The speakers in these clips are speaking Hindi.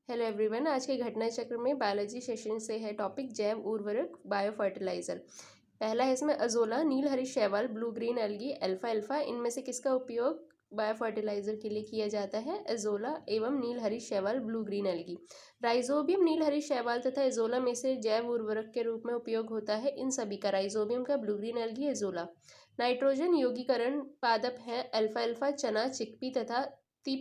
Hello everyone. आज के घटना चक्र में बायोलॉजी सेशन से है टॉपिक जैव उर्वरक बायो फर्टिलाइजर। पहला है इसमें अजोला, नील हरी शैवाल, blue green algae, alpha alpha. इनमें से किसका उपयोग बायो फर्टिलाइजर के लिए किया जाता है? अजोला एवं नील हरी शैवाल, ब्लू ग्रीन एल्गी। राइजोबियम, नील हरी शैवाल तथा अजोला में से जैव उर्वरक के रूप में उपयोग होता है इन सभी का, राइजोबियम का, blue green algae, azolla. Nitrogen यौगीकरण पादप है अल्फा अल्फा, चना, चिकपी तथा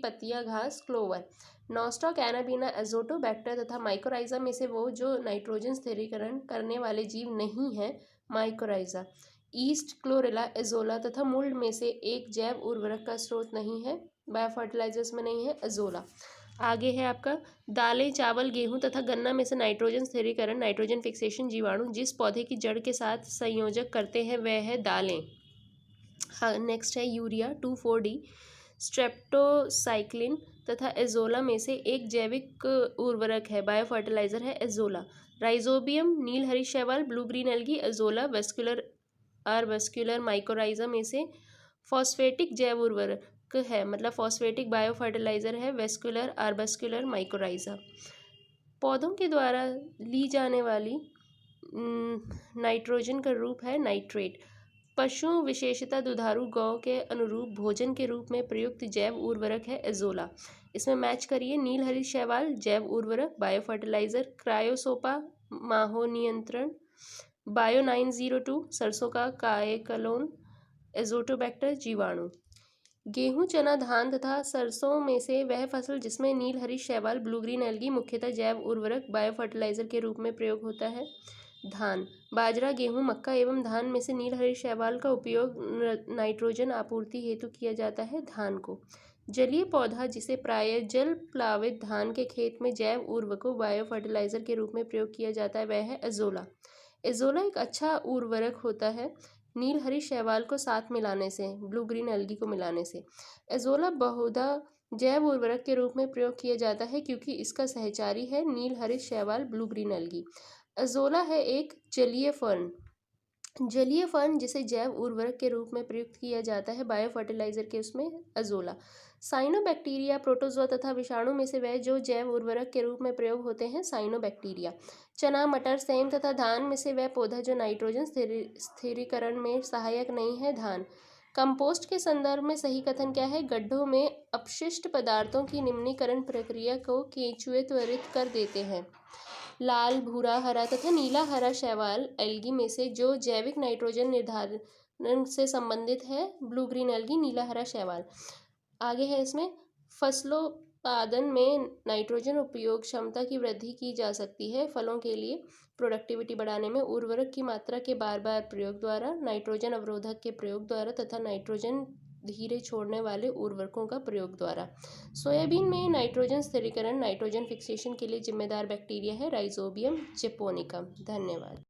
पत्तियां घास, क्लोवर। नॉस्टॉक, एनाबीना, एजोटोबैक्टर तथा माइकोराइजा में से वो जो नाइट्रोजन स्थिरीकरण करने वाले जीव नहीं है, माइकोराइजा। ईस्ट, क्लोरेला, एजोला तथा मुल्ड में से एक जैव उर्वरक का स्रोत नहीं है, बायोफर्टिलाइजर्स में नहीं है, एजोला। आगे है आपका दालें, चावल, गेहूं तथा गन्ना में से नाइट्रोजन स्थिरीकरण, नाइट्रोजन फिक्सेशन जीवाणु जिस पौधे की जड़ के साथ संयोजक करते हैं वह है दालें। हाँ, नेक्स्ट है यूरिया 2,4-D, स्ट्रेप्टोसाइक्लिन तथा एजोला में से एक जैविक उर्वरक है, बायोफर्टिलाइजर है, एजोला। राइजोबियम, नील हरी शैवाल, blue green algae, azolla. Vascular mycorrhiza में से फॉस्फेटिक जैव उर्वरक है, मतलब फॉस्फेटिक बायोफर्टिलाइजर है, वेस्क्यूलर आर्बस्क्यूलर माइकोराइजा। पौधों के द्वारा ली जाने वाली नाइट्रोजन का रूप है नाइट्रेट। पशु विशेषता दुधारू गौ के अनुरूप भोजन के रूप में प्रयुक्त जैव उर्वरक है एजोला। इसमें मैच करिए नील हरी शैवाल जैव उर्वरक, बायोफर्टिलाइजर, क्रायोसोपा माहो नियंत्रण, बायो 902 सरसों का काएकलोन, एजोटोबैक्टर जीवाणु। गेहूं, चना, धान तथा सरसों में से वह फसल जिसमें नील हरी शैवाल, ब्लू ग्रीन एल्गी मुख्यतः जैव उर्वरक बायोफर्टिलाइजर के रूप में प्रयोग होता है। धान, बाजरा, गेहूं, मक्का एवं धान में से नील हरी शैवाल का उपयोग नाइट्रोजन आपूर्ति हेतु किया जाता है धान को। जलीय पौधा जिसे प्रायः जल प्लावित धान के खेत में जैव उर्वरकों बायोफर्टिलाइजर के रूप में प्रयोग किया जाता है वह है एजोला। एजोला एक अच्छा उर्वरक होता है नील हरी शैवाल को साथ मिलाने से, ब्लू ग्रीन एल्गी को मिलाने से। एजोला बहुधा जैव उर्वरक के रूप में प्रयोग किया जाता है क्योंकि इसका सहचारी है नील हरी शैवाल, ब्लू ग्रीन एल्गी। एजोला है एक जलीय फर्न जिसे जैव उर्वरक के रूप में प्रयुक्त किया जाता है बायोफर्टिलाइजर के उसमें एजोला। साइनोबैक्टीरिया, प्रोटोजोआ तथा विषाणु में से वह जो जैव उर्वरक के रूप में प्रयोग होते हैं साइनोबैक्टीरिया। चना, मटर, सेम तथा धान में से वह पौधा जो नाइट्रोजन स्थिरीकरण में सहायक नहीं है, धान। कंपोस्ट के संदर्भ में सही कथन क्या है? गड्ढों में अपशिष्ट पदार्थों की निम्नीकरण प्रक्रिया को केंचुए त्वरित कर देते हैं। लाल, भूरा, हरा तथा नीला हरा शैवाल एल्गी में से जो जैविक नाइट्रोजन निर्धारण से संबंधित है, ब्लू ग्रीन एल्गी, नीला हरा शैवाल। आगे है इसमें फसलोत्पादन में नाइट्रोजन उपयोग क्षमता की वृद्धि की जा सकती है फलों के लिए प्रोडक्टिविटी बढ़ाने में उर्वरक की मात्रा के बार बार प्रयोग द्वारा, नाइट्रोजन अवरोधक के प्रयोग द्वारा तथा नाइट्रोजन धीरे छोड़ने वाले उर्वरकों का प्रयोग द्वारा। सोयाबीन में नाइट्रोजन स्थिरीकरण, नाइट्रोजन फिक्सेशन के लिए जिम्मेदार बैक्टीरिया है राइजोबियम जेपोनिकम। धन्यवाद।